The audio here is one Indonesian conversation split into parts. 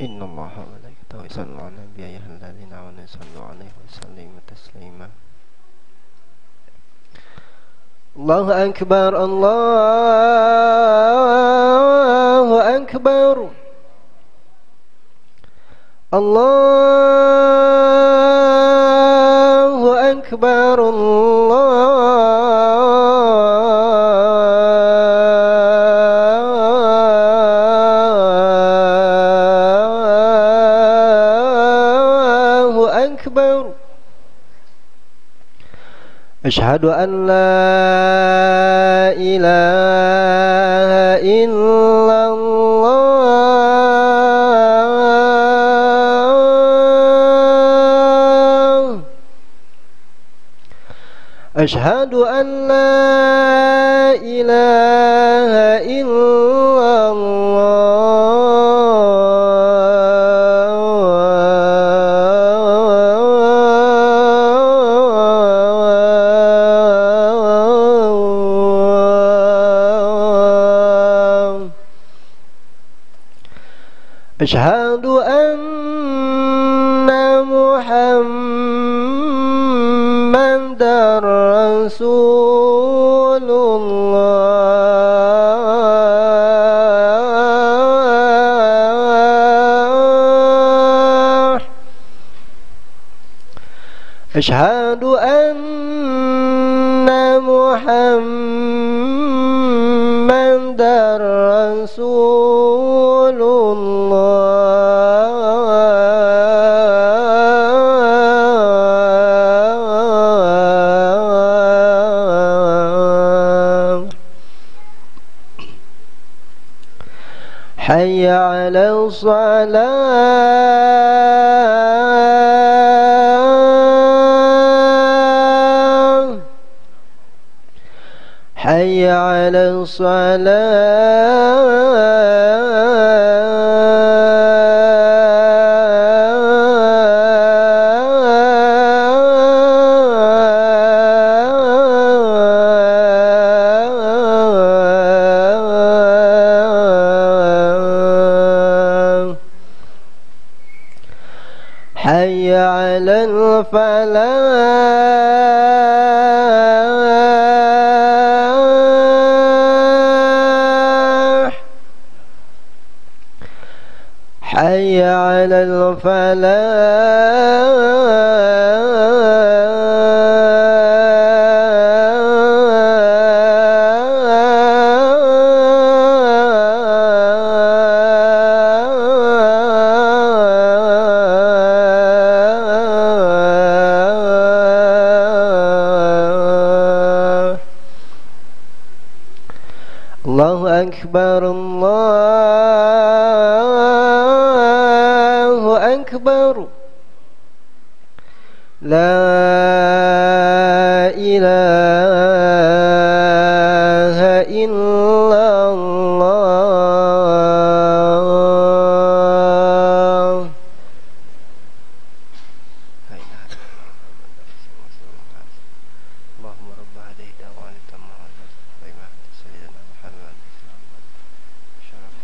إن الله وملائكته يصلون على النبي يا أيها الذين آمنوا صلوا عليه وسلموا تسليما. الله أكبر الله أكبر الله أكبر الله أكبر. أشهد أن لا إله إلا الله. أشهد أن لا إله إلا الله. أشهد أن محمدا رسول الله. أشهد أن محمدا رسول الله. حي على الصلاة. حي على الصلاة. حي على الفلاح. حي على الفلاح. الله أكبر الله أكبر. لا إله إلا الله. اللهم رب هذه الدعوة التامة سيدنا محمد شرف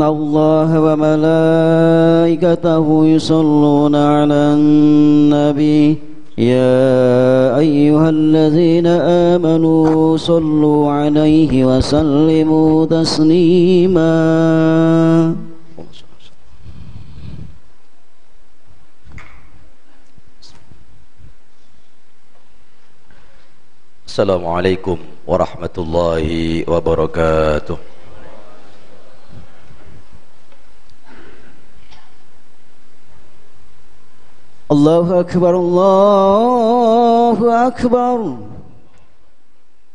الله وملائكته يصلون على النبي يا أيها الذين آمنوا صلوا عليه وسلموا تسليما. Assalamualaikum warahmatullahi wabarakatuh. Allahu Akbar, Allahu Akbar,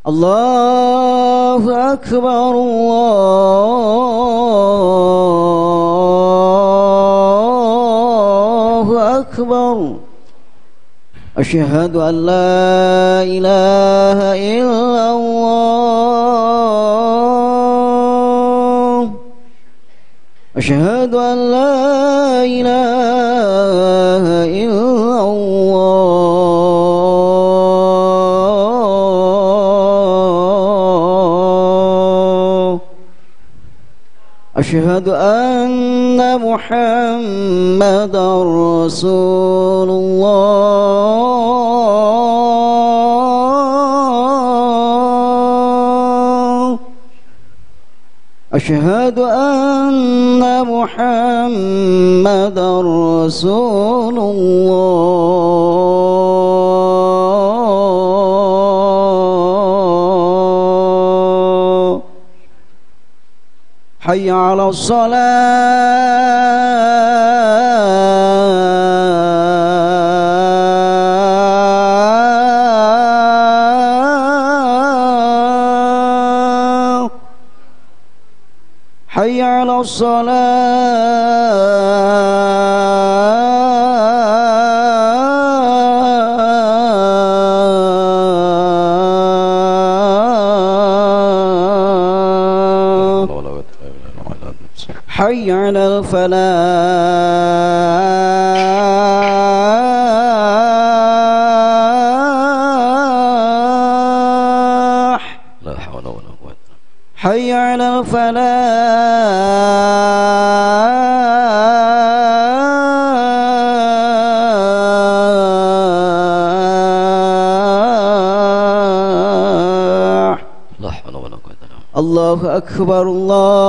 Allahu Akbar, Allahu Akbar. Asyhadu an la ilaha illallah. Asyhadu an la ilaha illallah. Asyhadu anna Muhammadar Rasulullah. أشهد أن محمدا رسول الله. حي على حي على الصلاة. حي على الفلاح. لا حول ولا قوة. حي على الفلاح. لا حول ولا قوة. الله أكبر، الله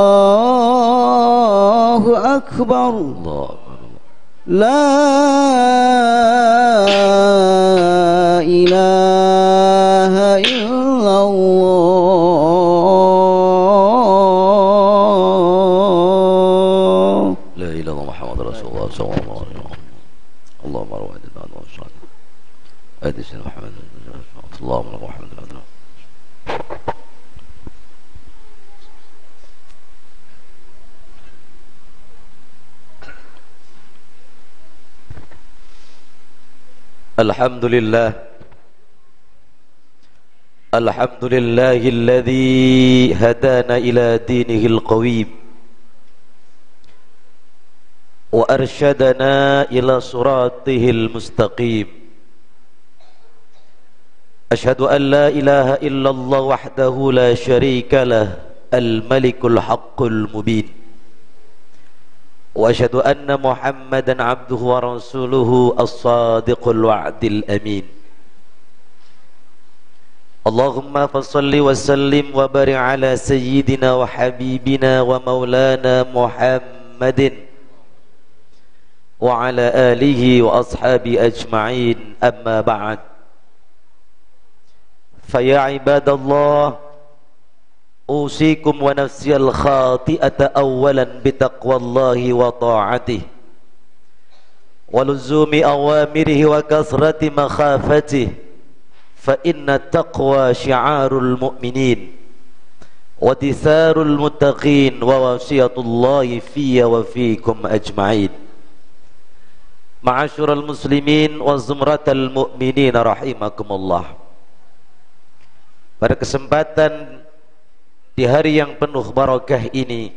أكبر. الله أكبر. لا إله إلا الله. لا إله إلا الله محمد رسول الله صلى الله عليه وسلم. اللهم روح الدين والصلاة أدي سيدنا محمد اللهم روح محمد الأدنى. الحمد لله الحمد لله الذي هدانا إلى دينه القويم وأرشدنا إلى صراطه المستقيم. أشهد أن لا إله إلا الله وحده لا شريك له الملك الحق المبين. وأشهد أن محمدا عبده ورسوله الصادق الوعد الأمين. اللهم فصل وسلم وبارك على سيدنا وحبيبنا ومولانا محمد وعلى آله وأصحابه أجمعين. أما بعد، فيا عباد الله، أوصيكم ونفسي الخاطئة أولا بتقوى الله وطاعته ولزوم أوامره وكثرة مخافته، فإن التقوى شعار المؤمنين ودثار المتقين ووصية الله في وفيكم أجمعين. معاشر المسلمين وزمرة المؤمنين rahimakumullah. Pada kesempatan di hari yang penuh barakah ini,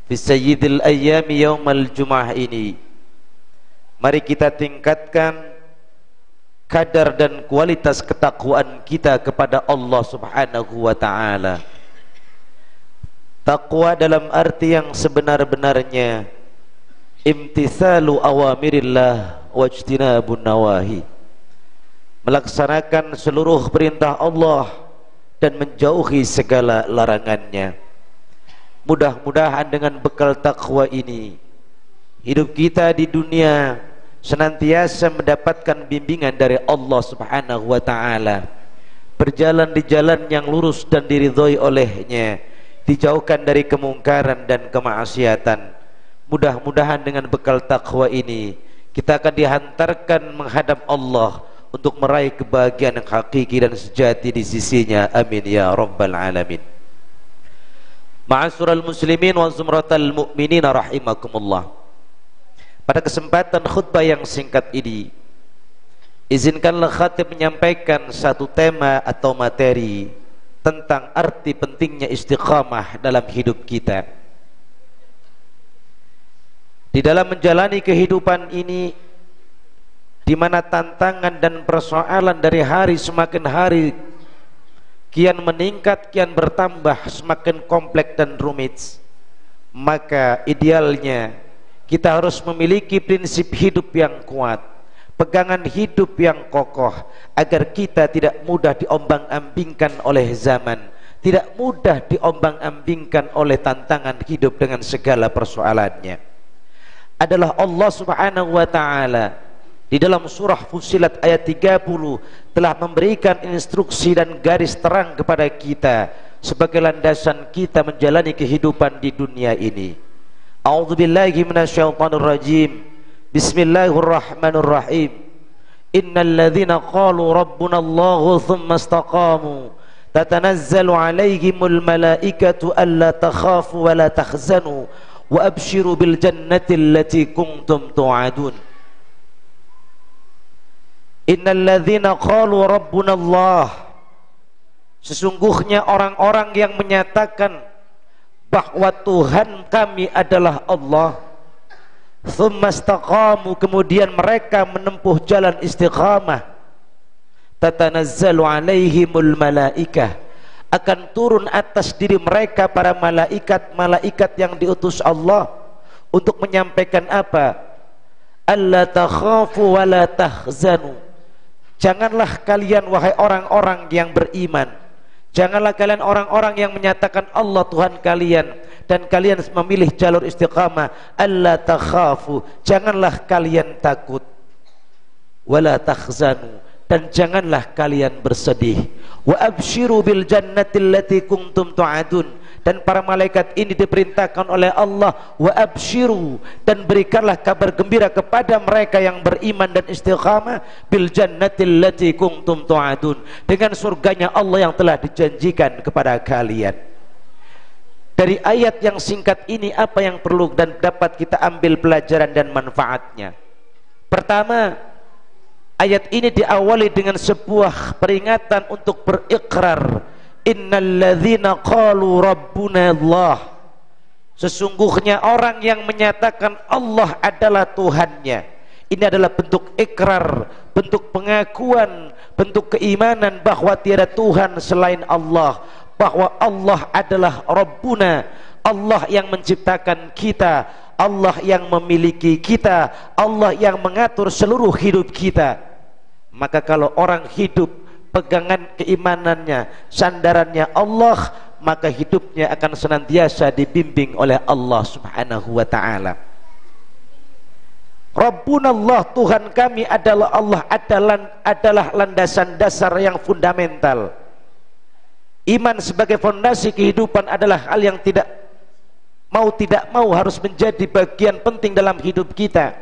fi sayyidil ayyami yaumal jum'ah ini, mari kita tingkatkan kadar dan kualitas ketakwaan kita kepada Allah Subhanahu wa ta'ala. Takwa dalam arti yang sebenar-benarnya imtithalu awamirillah wajtinabun nawahi, melaksanakan seluruh perintah Allah dan menjauhi segala larangannya. Mudah-mudahan dengan bekal takwa ini hidup kita di dunia senantiasa mendapatkan bimbingan dari Allah Subhanahu wa taala, berjalan di jalan yang lurus dan diridhoi olehnya, dijauhkan dari kemungkaran dan kemaksiatan. Mudah-mudahan dengan bekal takwa ini kita akan dihantarkan menghadap Allah untuk meraih kebahagiaan yang hakiki dan sejati di sisinya. Amin ya rabbal alamin. Ma'asyiral muslimin wa zumratal mu'minin rahimakumullah. Pada kesempatan khutbah yang singkat ini, izinkanlah khatib menyampaikan satu tema atau materi tentang arti pentingnya istiqamah dalam hidup kita. Di dalam menjalani kehidupan ini, di mana tantangan dan persoalan dari hari semakin hari kian meningkat, kian bertambah, semakin kompleks dan rumit, maka idealnya kita harus memiliki prinsip hidup yang kuat, pegangan hidup yang kokoh, agar kita tidak mudah diombang-ambingkan oleh zaman, tidak mudah diombang-ambingkan oleh tantangan hidup dengan segala persoalannya. Adalah Allah Subhanahu wa taala di dalam surah Fussilat ayat 30 telah memberikan instruksi dan garis terang kepada kita sebagai landasan kita menjalani kehidupan di dunia ini. A'udzubillahi minasyaitonir rajim. Bismillahirrahmanirrahim. Innal ladzina qalu rabbunallahu tsumma istaqamu tatanazzalu 'alaihimul malaikatu alla takhafu wa la tahzanu wa abshiru bil jannati allati kuntum tu'adun. Innal ladzina qalu rabbunallah, sesungguhnya orang-orang yang menyatakan bahwa Tuhan kami adalah Allah, tsumma istaqamu, kemudian mereka menempuh jalan istiqamah, tatanazzalu alaihimul malaikah, akan turun atas diri mereka para malaikat-malaikat yang diutus Allah untuk menyampaikan apa? Alla takhafu wa la tahzanu. Janganlah kalian wahai orang-orang yang beriman, janganlah kalian orang-orang yang menyatakan Allah Tuhan kalian dan kalian memilih jalur istiqamah, alla takhafu, janganlah kalian takut, wala takhzanu, dan janganlah kalian bersedih, wa abshiru bil jannati allati kuntum tu'adun, dan para malaikat ini diperintahkan oleh Allah, wa abshiru, dan berikanlah kabar gembira kepada mereka yang beriman dan istiqamah, bil jannati allati kuntum tu'adun, dengan surganya Allah yang telah dijanjikan kepada kalian. Dari ayat yang singkat ini apa yang perlu dan dapat kita ambil pelajaran dan manfaatnya? Pertama, ayat ini diawali dengan sebuah peringatan untuk berikrar. Innal ladzina qalu rabbuna Allah, sesungguhnya orang yang menyatakan Allah adalah Tuhannya. Ini adalah bentuk ikrar, bentuk pengakuan, bentuk keimanan bahwa tiada Tuhan selain Allah, bahwa Allah adalah Rabbuna, Allah yang menciptakan kita, Allah yang memiliki kita, Allah yang mengatur seluruh hidup kita. Maka kalau orang hidup pegangan keimanannya, sandarannya Allah, maka hidupnya akan senantiasa dibimbing oleh Allah Subhanahu wa ta'ala. Rabbuna Allah, Tuhan kami adalah Allah, adalah landasan dasar yang fundamental. Iman sebagai fondasi kehidupan adalah hal yang tidak mau harus menjadi bagian penting dalam hidup kita.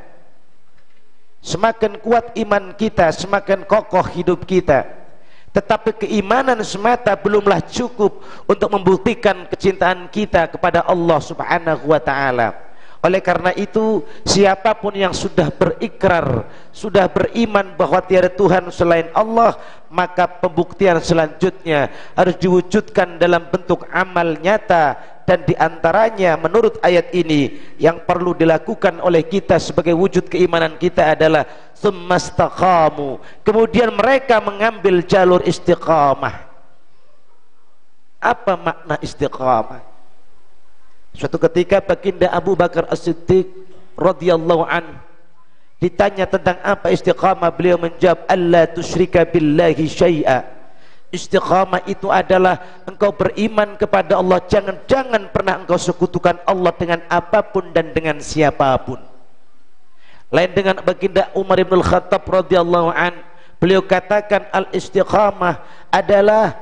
Semakin kuat iman kita, semakin kokoh hidup kita. Tetapi keimanan semata belumlah cukup untuk membuktikan kecintaan kita kepada Allah Subhanahu wa ta'ala. Oleh karena itu, siapapun yang sudah berikrar, sudah beriman bahwa tiada Tuhan selain Allah, maka pembuktian selanjutnya harus diwujudkan dalam bentuk amal nyata. Dan diantaranya menurut ayat ini yang perlu dilakukan oleh kita sebagai wujud keimanan kita adalah tsumma istaqamu, kemudian mereka mengambil jalur istiqamah. Apa makna istiqamah? Suatu ketika baginda Abu Bakar As-Siddiq radhiyallahu an ditanya tentang apa istiqamah, beliau menjawab, alla tusyrika billahi syai'a. Istiqamah itu adalah engkau beriman kepada Allah, jangan pernah engkau sekutukan Allah dengan apapun dan dengan siapapun. Lain dengan baginda Umar bin Khattab radhiyallahu an, beliau katakan al-istiqamah adalah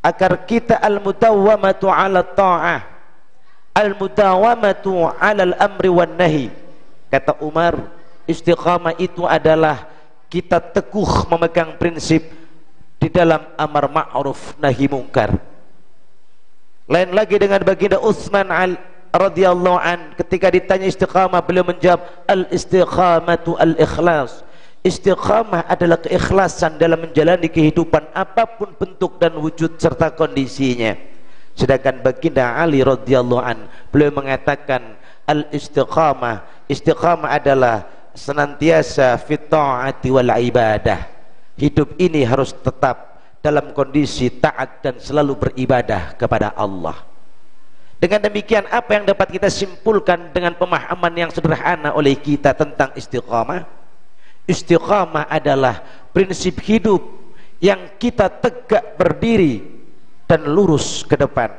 agar kita al-mudawwamatu 'ala ta'ah, al-mudawwamatu 'ala al-amri wan nahi. Kata Umar, istiqamah itu adalah kita teguh memegang prinsip di dalam amar ma'ruf nahi mungkar. Lain lagi dengan baginda Utsman radhiyallahu an, ketika ditanya istiqamah, beliau menjawab al-istiqamatu al-ikhlas. Istiqamah adalah keikhlasan dalam menjalani kehidupan apapun bentuk dan wujud serta kondisinya. Sedangkan baginda Ali radhiyallahu an, beliau mengatakan al-istiqamah, istiqamah adalah senantiasa fit ta'ati wal ibadah. Hidup ini harus tetap dalam kondisi taat dan selalu beribadah kepada Allah. Dengan demikian, apa yang dapat kita simpulkan dengan pemahaman yang sederhana oleh kita tentang istiqamah? Istiqamah adalah prinsip hidup yang kita tegak berdiri dan lurus ke depan,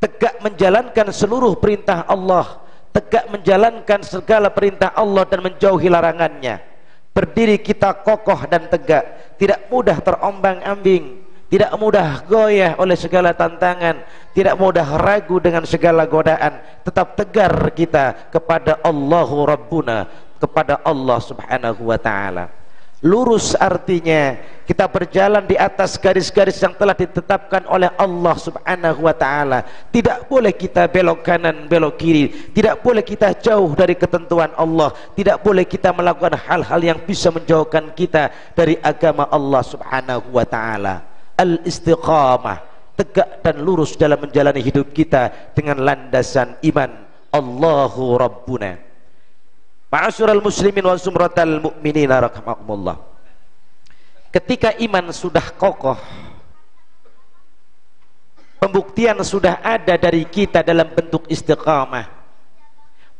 tegak menjalankan seluruh perintah Allah, tegak menjalankan segala perintah Allah dan menjauhi larangannya. Berdiri kita kokoh dan tegak, tidak mudah terombang-ambing, tidak mudah goyah oleh segala tantangan, tidak mudah ragu dengan segala godaan. Tetap tegar kita kepada Allahu Rabbuna, kepada Allah Subhanahu wa ta'ala. Lurus artinya kita berjalan di atas garis-garis yang telah ditetapkan oleh Allah Subhanahu wa ta'ala. Tidak boleh kita belok kanan, belok kiri, tidak boleh kita jauh dari ketentuan Allah, tidak boleh kita melakukan hal-hal yang bisa menjauhkan kita dari agama Allah Subhanahu wa ta'ala. Al-istiqamah, tegak dan lurus dalam menjalani hidup kita dengan landasan iman. Allahu Rabbuna. Ma'asyiral muslimin wa zumratal mu'minina rahimakumullah. Ketika iman sudah kokoh, pembuktian sudah ada dari kita dalam bentuk istiqamah,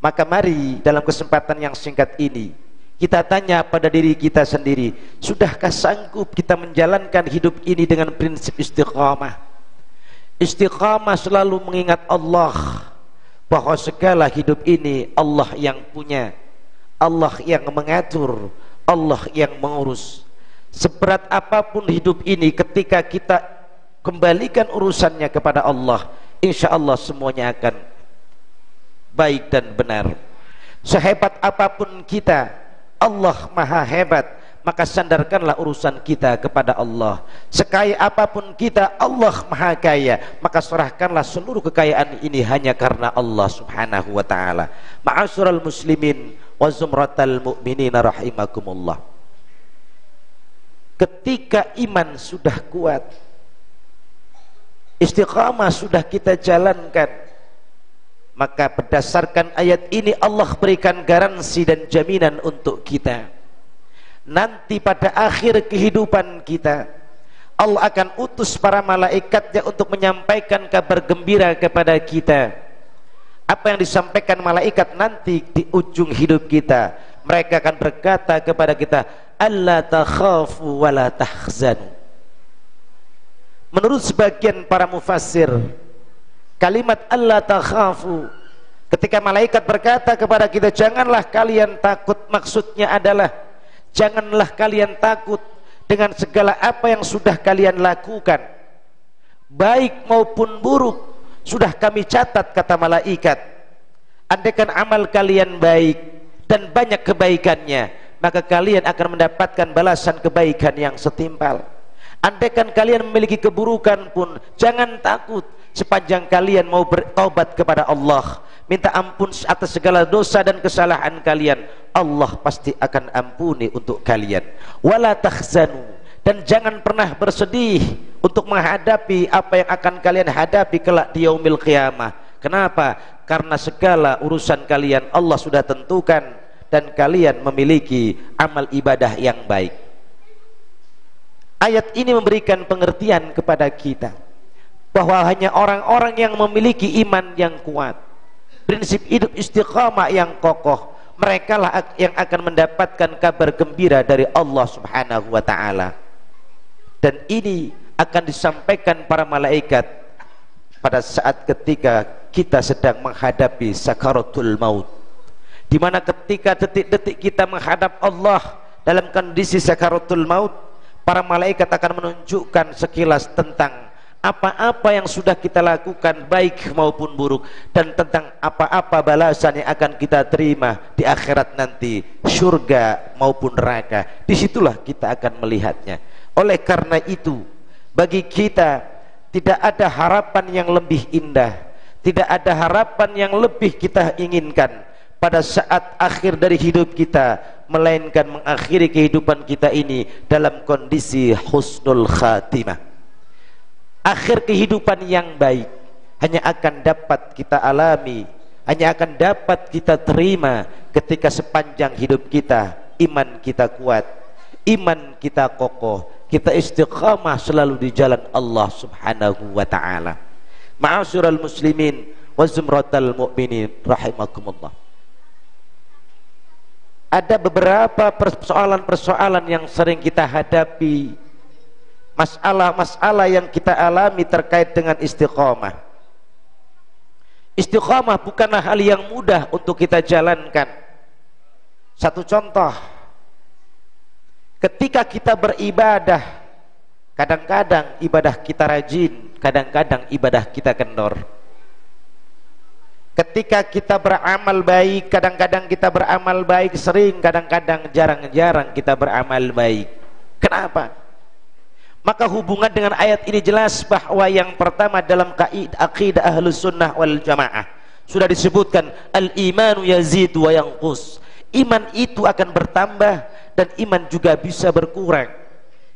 maka mari dalam kesempatan yang singkat ini kita tanya pada diri kita sendiri, sudahkah sanggup kita menjalankan hidup ini dengan prinsip istiqamah? Istiqamah selalu mengingat Allah, bahwa segala hidup ini Allah yang punya, Allah yang mengatur, Allah yang mengurus. Seberat apapun hidup ini, ketika kita kembalikan urusannya kepada Allah, insya Allah semuanya akan baik dan benar. Sehebat apapun kita, Allah maha hebat, maka sandarkanlah urusan kita kepada Allah. Sekaya apapun kita, Allah maha kaya, maka serahkanlah seluruh kekayaan ini hanya karena Allah Subhanahu wa ta'ala. Ma'asyiral muslimin wa zumratal mu'minina rahimakumullah. Ketika iman sudah kuat, istiqamah sudah kita jalankan, maka berdasarkan ayat ini Allah berikan garansi dan jaminan untuk kita. Nanti pada akhir kehidupan kita, Allah akan utus para malaikatnya untuk menyampaikan kabar gembira kepada kita. Apa yang disampaikan malaikat nanti di ujung hidup kita, mereka akan berkata kepada kita, alla takhafu wa la tahzanu. Menurut sebagian para mufassir, kalimat alla takhafu, ketika malaikat berkata kepada kita, janganlah kalian takut, maksudnya adalah janganlah kalian takut dengan segala apa yang sudah kalian lakukan, baik maupun buruk, sudah kami catat, kata malaikat. Andaikan amal kalian baik dan banyak kebaikannya, maka kalian akan mendapatkan balasan kebaikan yang setimpal. Andaikan kalian memiliki keburukan pun, jangan takut, sepanjang kalian mau bertaubat kepada Allah, minta ampun atas segala dosa dan kesalahan kalian, Allah pasti akan ampuni untuk kalian. Wala tahzanu, dan jangan pernah bersedih untuk menghadapi apa yang akan kalian hadapi kelak di yaumil qiyamah. Kenapa? Karena segala urusan kalian Allah sudah tentukan, dan kalian memiliki amal ibadah yang baik. Ayat ini memberikan pengertian kepada kita bahwa hanya orang-orang yang memiliki iman yang kuat, prinsip hidup istiqamah yang kokoh, mereka lah yang akan mendapatkan kabar gembira dari Allah Subhanahu wa taala. Dan ini akan disampaikan para malaikat pada saat ketika kita sedang menghadapi sakaratul maut, di mana ketika detik-detik kita menghadap Allah dalam kondisi sakaratul maut, para malaikat akan menunjukkan sekilas tentang apa-apa yang sudah kita lakukan baik maupun buruk, dan tentang apa-apa balasan yang akan kita terima di akhirat nanti, surga maupun neraka. Disitulah kita akan melihatnya. Oleh karena itu, bagi kita tidak ada harapan yang lebih indah, tidak ada harapan yang lebih kita inginkan pada saat akhir dari hidup kita, melainkan mengakhiri kehidupan kita ini dalam kondisi husnul khatimah. Akhir kehidupan yang baik hanya akan dapat kita alami, hanya akan dapat kita terima ketika sepanjang hidup kita iman kita kuat, iman kita kokoh, kita istiqamah selalu di jalan Allah Subhanahu wa taala. Ma'asyiral muslimin wa zumratal mu'minin rahimakumullah. Ada beberapa persoalan-persoalan yang sering kita hadapi, masalah-masalah yang kita alami terkait dengan istiqamah. Istiqamah bukanlah hal yang mudah untuk kita jalankan. Satu contoh, ketika kita beribadah, kadang-kadang ibadah kita rajin, kadang-kadang ibadah kita kendor. Ketika kita beramal baik, kadang-kadang kita beramal baik sering, kadang-kadang jarang-jarang kita beramal baik. Kenapa? Maka hubungan dengan ayat ini jelas bahwa yang pertama dalam aqidah Ahlus Sunnah wal Jamaah sudah disebutkan, al-imanu yazidu wa yanqus. Iman itu akan bertambah dan iman juga bisa berkurang.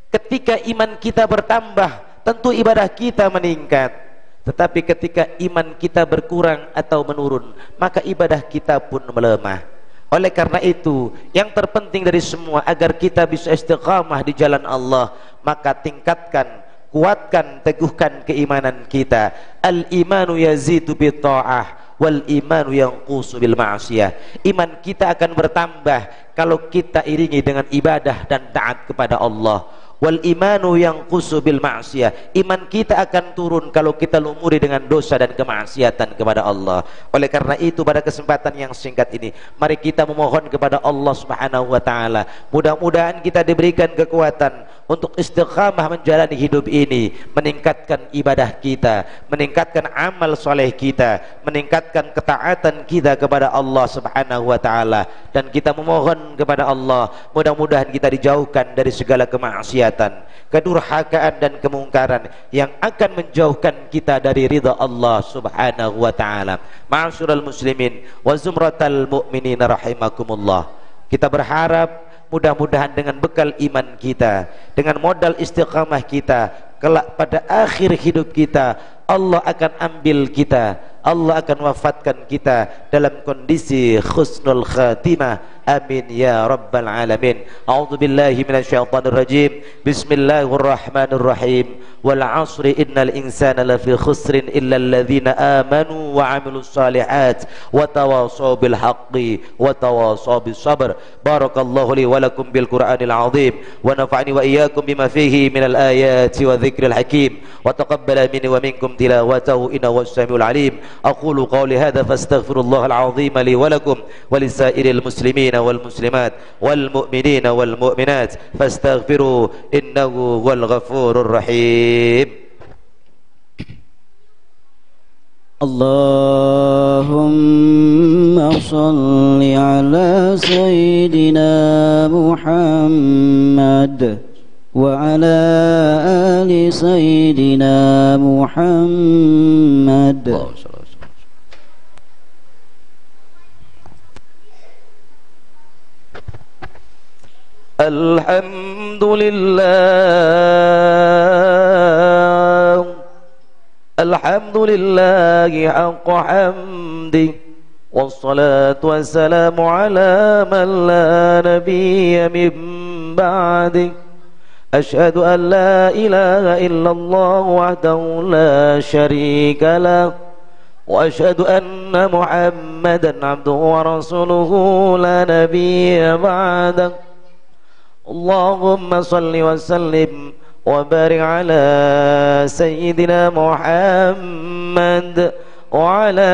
Ketika iman kita bertambah, tentu ibadah kita meningkat. Tetapi ketika iman kita berkurang atau menurun, maka ibadah kita pun melemah. Oleh karena itu, yang terpenting dari semua agar kita bisa istiqamah di jalan Allah, maka tingkatkan, kuatkan, teguhkan keimanan kita. Al-imanu yazidu bi-tha'ah wal imanu yanqusu bil ma'siyah. Iman kita akan bertambah kalau kita iringi dengan ibadah dan taat kepada Allah. Wal imanu yanqusu bil ma'siyah. Iman kita akan turun kalau kita lumuri dengan dosa dan kemaksiatan kepada Allah. Oleh karena itu, pada kesempatan yang singkat ini, mari kita memohon kepada Allah Subhanahu wa taala, mudah-mudahan kita diberikan kekuatan untuk istiqamah menjalani hidup ini, meningkatkan ibadah kita, meningkatkan amal soleh kita, meningkatkan ketaatan kita kepada Allah Subhanahu wa taala, dan kita memohon kepada Allah mudah-mudahan kita dijauhkan dari segala kemaksiatan, kedurhakaan dan kemungkaran yang akan menjauhkan kita dari ridha Allah Subhanahu wa taala. Ma'asyiral muslimin wa zumratal mu'minin rahimakumullah. Kita berharap mudah-mudahan dengan bekal iman kita, dengan modal istiqamah kita, kelak pada akhir hidup kita Allah akan ambil kita, Allah akan wafatkan kita dalam kondisi husnul khatimah. Amin ya rabbal alamin. A'udzu billahi minasyaitonir rajim. Bismillahirrahmanirrahim. Wal 'asri innal insana lafi khusrin illa alladhina amanu wa 'amilus shalihat wa tawashaw bil haqqi wa tawashaw bis sabr. Barakallahu li wa lakum bil Qur'anil 'azim wa nafa'ani wa iyyakum bima fihi minal ayati wa dzikril hakim wa taqabbala minni wa minkum tilawatahu innahu was-sami'ul 'alim. Aqulu qawli hadza fastaghfirullahal 'azim li wa lakum wa lisairil muslimin والمسلمات والمؤمنين والمؤمنات فاستغفروا إنه هو الغفور الرحيم. اللهم صل على سيدنا محمد وعلى آل سيدنا محمد. Alhamdulillah, alhamdulillah haqqa hamdi, wassalatu wassalamu ala man la nabiyya min ba'di. أشهد أن لا إله إلا الله وحده لا شريك له وأشهد أن محمدا عبده ورسوله لا نبي بعده اللهم صل وسلم وبارك على سيدنا محمد وعلى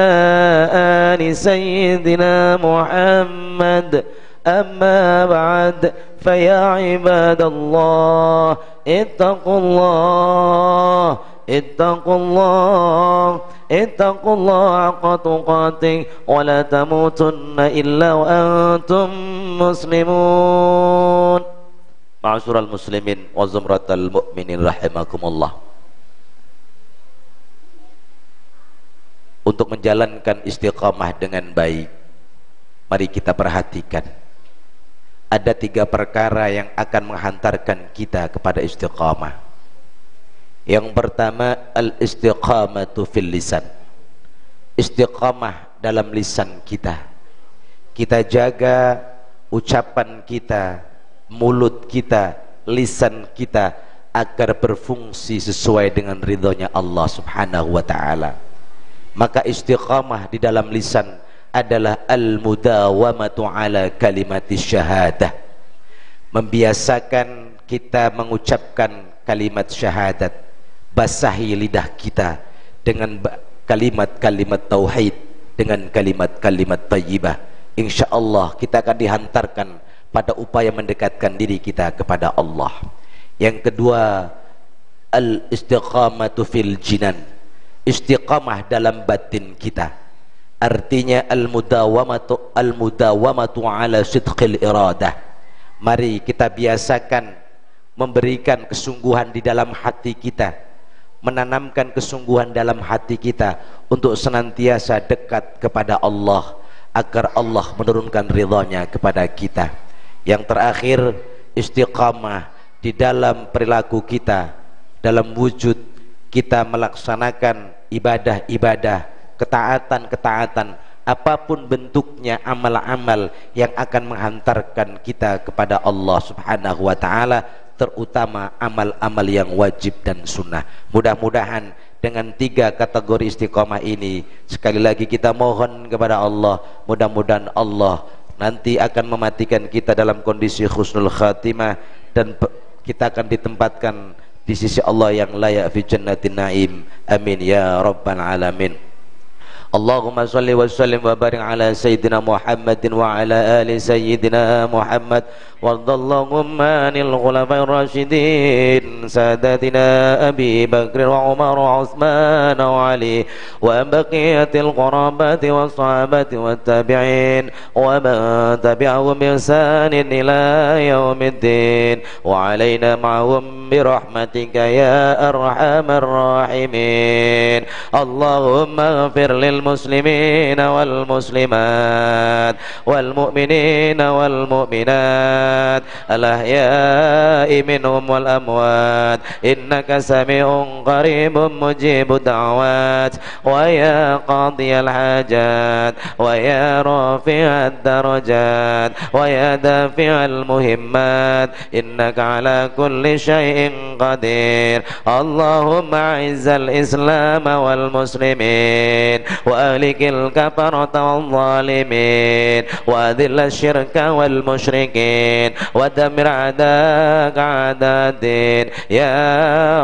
آل سيدنا محمد أما بعد فيا عباد الله اتقوا الله اتقوا الله اتقوا الله حق تقاته ولا تموتن إلا وأنتم مسلمون. Ma'asyiral muslimin wa zumratal mu'minin rahimakumullah. Untuk menjalankan istiqamah dengan baik, mari kita perhatikan ada 3 perkara yang akan menghantarkan kita kepada istiqamah. Yang pertama, al-istiqamatu fil lisan. Istiqamah dalam lisan kita. Kita jaga ucapan kita, mulut kita, lisan kita agar berfungsi sesuai dengan ridhonya Allah subhanahu wa ta'ala. Maka istiqamah di dalam lisan adalah al-mudawamatu ala kalimati syahadah, membiasakan kita mengucapkan kalimat syahadat, basahi lidah kita dengan kalimat-kalimat tauhid, dengan kalimat-kalimat thayyibah. Insyaallah kita akan dihantarkan pada upaya mendekatkan diri kita kepada Allah. Yang kedua, al-istiqamatu fil jinan, istiqamah dalam batin kita. Artinya al-mudawamatu ala sidqil iradah. Mari kita biasakan memberikan kesungguhan di dalam hati kita, menanamkan kesungguhan dalam hati kita untuk senantiasa dekat kepada Allah, agar Allah menurunkan ridhanya kepada kita. Yang terakhir, istiqamah di dalam perilaku kita, dalam wujud kita melaksanakan ibadah-ibadah, ketaatan-ketaatan, apapun bentuknya, amal-amal yang akan menghantarkan kita kepada Allah subhanahu wa ta'ala, terutama amal-amal yang wajib dan sunnah. Mudah-mudahan dengan 3 kategori istiqamah ini, sekali lagi kita mohon kepada Allah, mudah-mudahan Allah nanti akan mematikan kita dalam kondisi husnul khatimah, dan kita akan ditempatkan di sisi Allah yang layak fi jannatin naim. Amin ya rabbal alamin. Allahumma salli wa sallim wa barik ala sayyidina Muhammadin wa ala ali sayyidina Muhammad Wardallahumma anil khulafa'ir rasyidin Sadatina Abi Bakr wa Umar wa Uthman wa Ali wa baqiyatil qarabati wa sahabati wa tabi'in wa man tabi'ahum bi ihsanin ila yaumiddin wa alaina ma'hum bi rahmatika ya arhamar rahimin. Allahumma ighfir lil muslimin wal muslimat wal mu'minin wal mu'minat al-ahya'i minhum wal amwat innaka sami'un qaribun mujibud da'wat wa ya qadiyal hajat wa ya rafi'ad darajat wa ya dafi'al muhimmat innaka ala kulli syai'in qadir. Allahumma a'izzal islam wal muslimin wa ahlikil kafarata wal zalimin wa adhilla syirka wal musyrikin wa damir a'daaka a'dad-din ya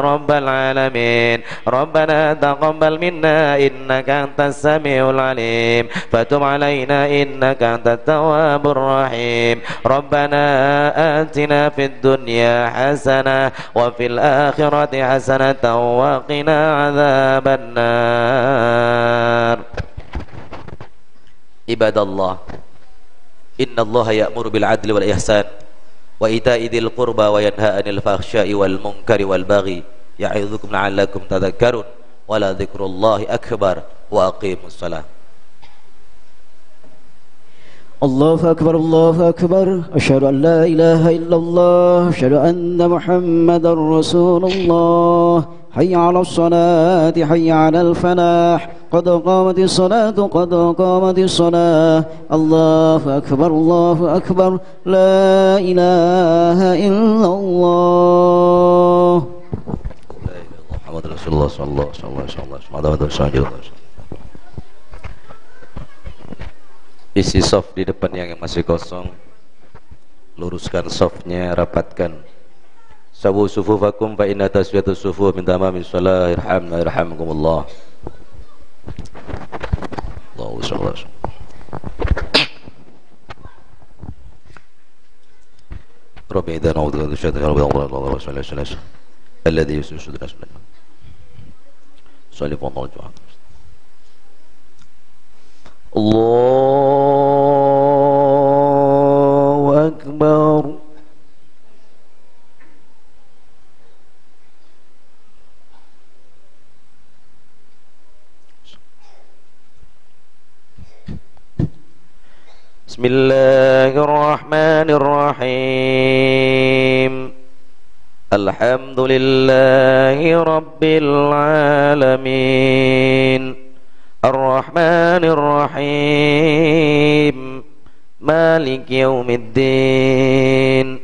rabbal alamin. Rabbana taqabbal minna innaka antas samiul alim fatub alaina innaka antat tawwabur rahim. Rabbana atina fid dunya hasanah wa fil akhirati hasanatan wa qina adzaban nar. Ibadallah, innallaha ya'muru bil adli wal ihsan wa ita'i dzil qurba wa yanha 'anil fahsya'i wal munkari wal baghi ya'idzukum la'allakum tadhakkarun wa la dzikrullahi akbar wa aqimus shalah. Allahu akbar, Allahu akbar. Asyhadu an la ilaha illallah, asyhadu anna Muhammadar Rasulullah. حي على الصلاة حي على الفلاح قد قامت الصلاة قد قامت الصلاة الله أكبر الله أكبر لا إله إلا الله محمد رسول الله صلى الله عليه وسلم. Isi soft di depan yang masih kosong, luruskan softnya, rapatkan. Sawu sufufakum fa inna taswiyatu sufu min tamamis shalah irhamkumullah. Allahu akbar. Rabbi idza na'udzu bika min syaitanir rajim. Alladhi yususu nas. Sallallahu alaihi wa sallam. Allahu Akbar. Bismillahirrahmanirrahim. Alhamdulillahi Rabbil Alamin. Ar-Rahmanir Rahim. Maliki yaumiddin.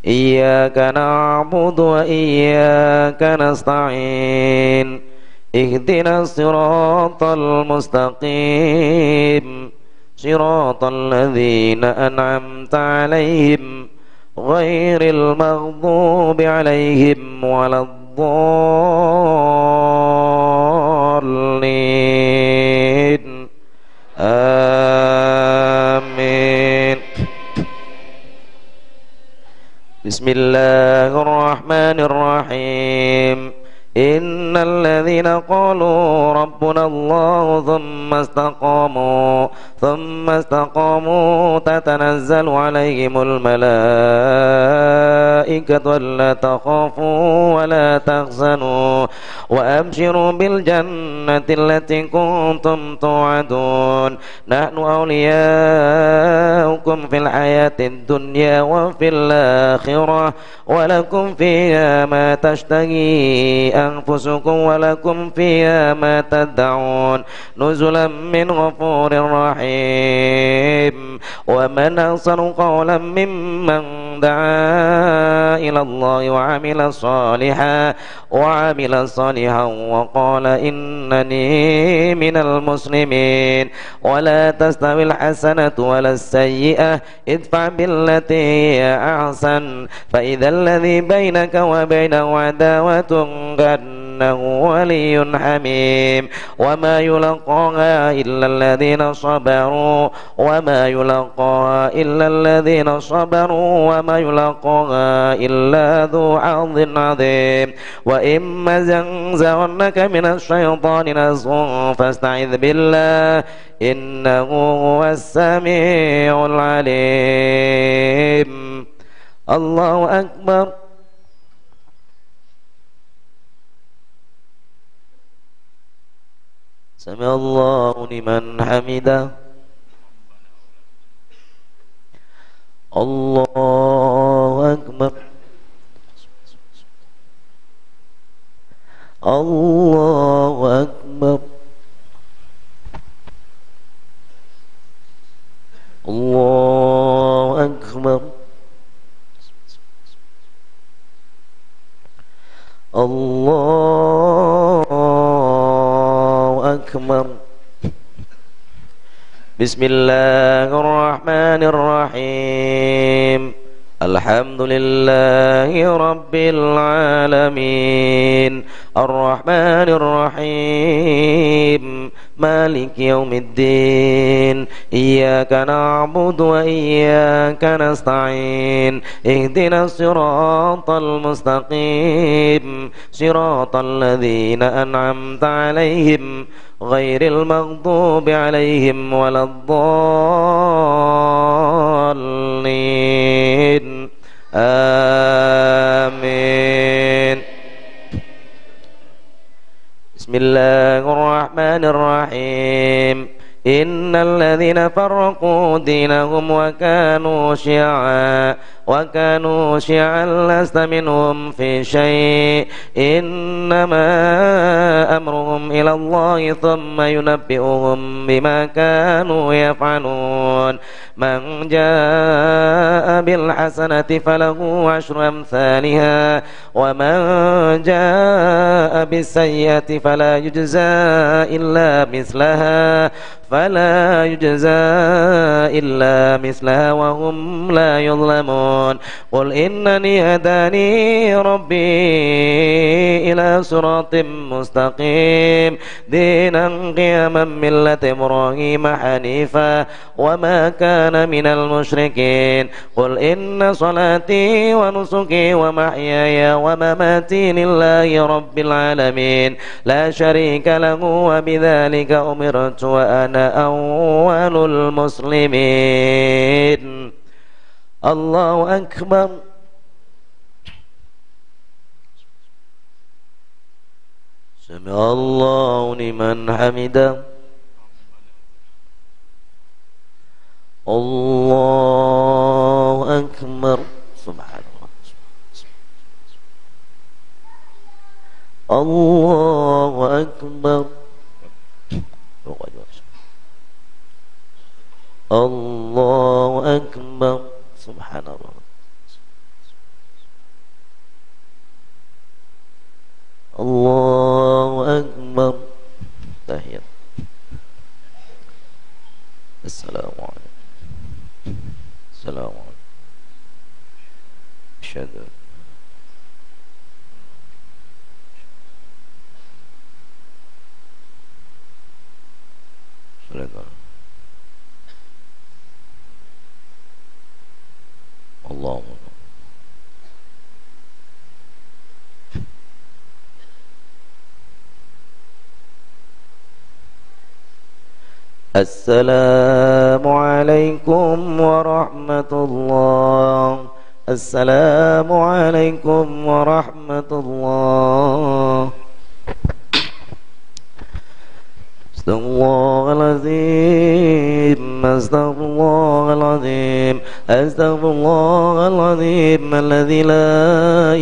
Iyyaka na'budu wa iyyaka nasta'in. Ihdinas siratal mustaqim. Siratal ladzina an'amta 'alaihim ghairil maghdubi 'alaihim waladdallin. Amin. Bismillahirrahmanirrahim. Innal ladzina qalu rabbuna Allah thumma istaqamu tatanazzalu 'alaihimul malaikatu alla takhafu wa la tahzanu wa abshiru bil jannati allati kuntum tu'adun nahnu awliyaukum fil hayatid dunya wa fil akhirah wa lakum fiha ma tashtahi أنفسكم ولكم فيها ما تدعون نزلا من غفور رحيم ومن أحسن قولا ممن دعا إلى الله وعمل صالحا وقال إنني من المسلمين ولا تستوي الحسنة ولا السيئة ادفع بالتي هي أحسن فإذا الذي بينك وبينه عداوة كأنه ولي حميم وما يلقاها إلا الذين صبروا وما يلقاها إلا ذو حظ عظيم وإما زنزغنك من الشيطان نزغ فاستعذ بالله إنه هو السميع العليم. الله أكبر. سمع الله لمن حمده. الله أكبر. الله أكبر. الله أكبر. الله أكبر. بسم الله الرحمن الرحيم. الحمد لله رب العالمين الرحمن الرحيم مالك يوم الدين إياك نعبد وإياك نستعين اهدنا الصراط المستقيم صراط الذين أنعمت عليهم غير المغضوب عليهم ولا الضالين. آمين. بسم الله الرحمن الرحيم. إن الذين فرقوا فرقوا دينهم وكانوا شيعا لست منهم في شيء إنما أمرهم إلى الله ثم ينبئهم بما كانوا يفعلون من جاء بالحسنة فله عشر أمثالها ومن جاء بالسيئة فلا يجزى إلا مثلها وهم لا يظلمون قل إنني هداني ربي إلى صراط مستقيم دينا قيما ملة إبراهيم حنيفا وما كان من المشركين قل إن صلاتي ونسكي ومحياي ومماتي لله رب العالمين لا شريك له وبذلك أمرت وأنا أول المسلمين الله أكبر سمع الله لمن حمده الله أكبر سبحان الله الله أكبر الله أكبر سبحان الله الله أكبر تحية السلام عليكم السلام عليكم أشهد اللهم السلام عليكم ورحمة الله السلام عليكم ورحمة الله استغفر الله العظيم استغفر الله العظيم استغفر الله العظيم الذي لا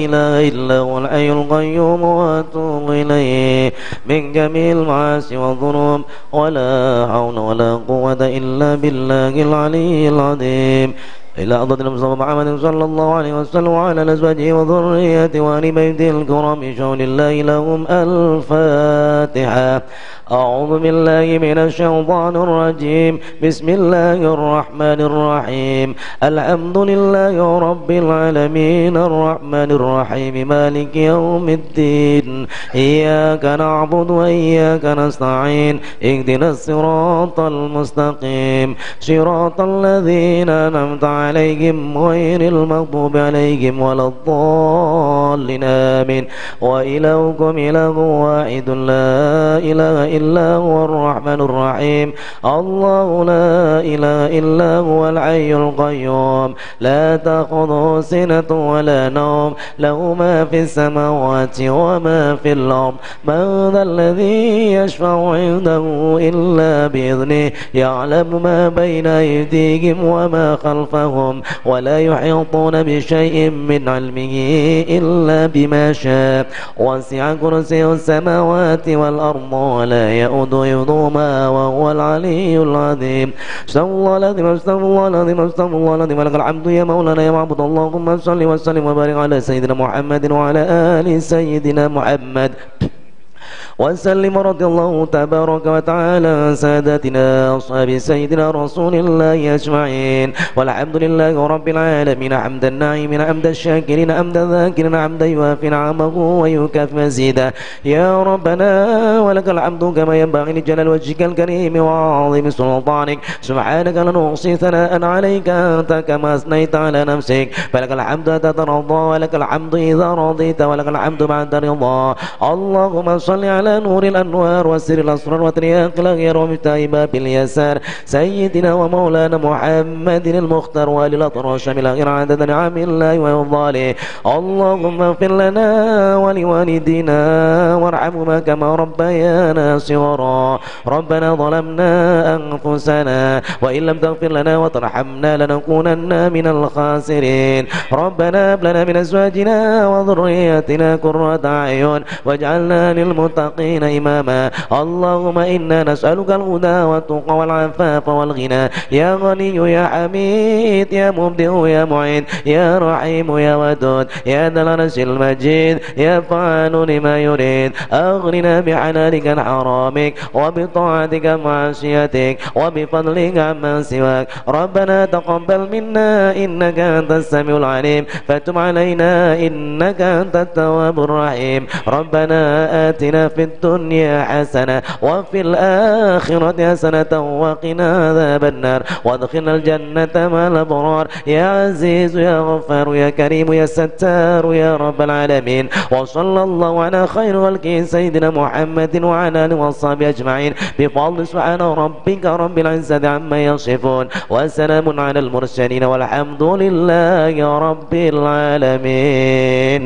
إله إلا هو الحي القيوم وأتوب إليه من جميع المعاصي والذنوب ولا حول ولا قوة إلا بالله العلي العظيم إلى أفضل المصطفى محمد صلى الله عليه وسلم وعلى أزواجه وذريته وآل بيته الكرام شهود الله لهم الفاتحة أعوذ بالله من الشيطان الرجيم بسم الله الرحمن الرحيم الحمد لله رب العالمين الرحمن الرحيم مالك يوم الدين إياك نعبد وإياك نستعين اهدنا الصراط المستقيم صراط الذين أنعمت عليهم غير المغضوب عليهم ولا الضالين آمين وإلهكم إله واحد لا إله إلا هو الرحمن الرحيم الله لا إله إلا هو الحي القيوم لا تأخذه سنة ولا نوم له ما في السماوات وما في الأرض من ذا الذي يشفع عنده إلا بإذنه يعلم ما بين أيديهم وما خلفهم ولا يحيطون بشيء من علمه إلا بما شاء وسع كرسيه السماوات والأرض ولا يؤد حفظهما وهو العلي العظيم استغفر الله العظيم استغفر الله العظيم استغفر الله العظيم لك الحمد يا مولانا يا معبود اللهم صل وسلم وبارك على سيدنا محمد وعلى آل سيدنا محمد وسلم رضي الله تبارك وتعالى عن سادتنا أصحاب سيدنا رسول الله أجمعين والحمد لله رب العالمين حمدا الناعمين حمدا الشاكرين حمدا الذاكرين حمدا يوافي نعمه ويكافئ مزيدا يا ربنا ولك الحمد كما ينبغي لجلال وجهك الكريم وعظيم سلطانك سبحانك لا نحصي ثناء عليك أنت كما أثنيت على نفسك فلك الحمد حتى ترضى ولك الحمد إذا رضيت ولك الحمد بعد رضا اللهم صل على على نور الأنوار وسر الأسرار وترياق الأغيار ومفتاح باب اليسار سيدنا ومولانا محمد المختار وآل الأطهار شامل غير عدد نعم الله وفضاله. اللهم اغفر لنا ولوالدينا وارحمهما كما ربيانا صغارا. ربنا ظلمنا أنفسنا وإن لم تغفر لنا وترحمنا لنكونن من الخاسرين. ربنا هب لنا من أزواجنا وذرياتنا قرة أعين واجعلنا للمتقين إماما. اللهم إنا نسألك الهدى والتقى والعفاف والغنى يا غني يا حميد يا مبدئ يا معين يا رحيم يا ودود يا ذا العرش المجيد يا فعال لما يريد. أغننا بحلالك عن حرامك وبطاعتك عن معصيتك وبفضلك عمن سواك. ربنا تقبل منا إنك أنت السميع العليم فتب علينا إنك أنت التواب الرحيم. ربنا آتنا في الدنيا حسنة وفي الآخرة حسنة وقنا عذاب النار وادخلنا الجنة مع الأبرار يا عزيز يا غفار يا كريم يا ستار يا رب العالمين. وصلى الله على خير خلقه سيدنا محمد وعلى آله وصحبه أجمعين بفضل سبحان ربك رب العزة عما يصفون وسلام على المرسلين والحمد لله رب العالمين.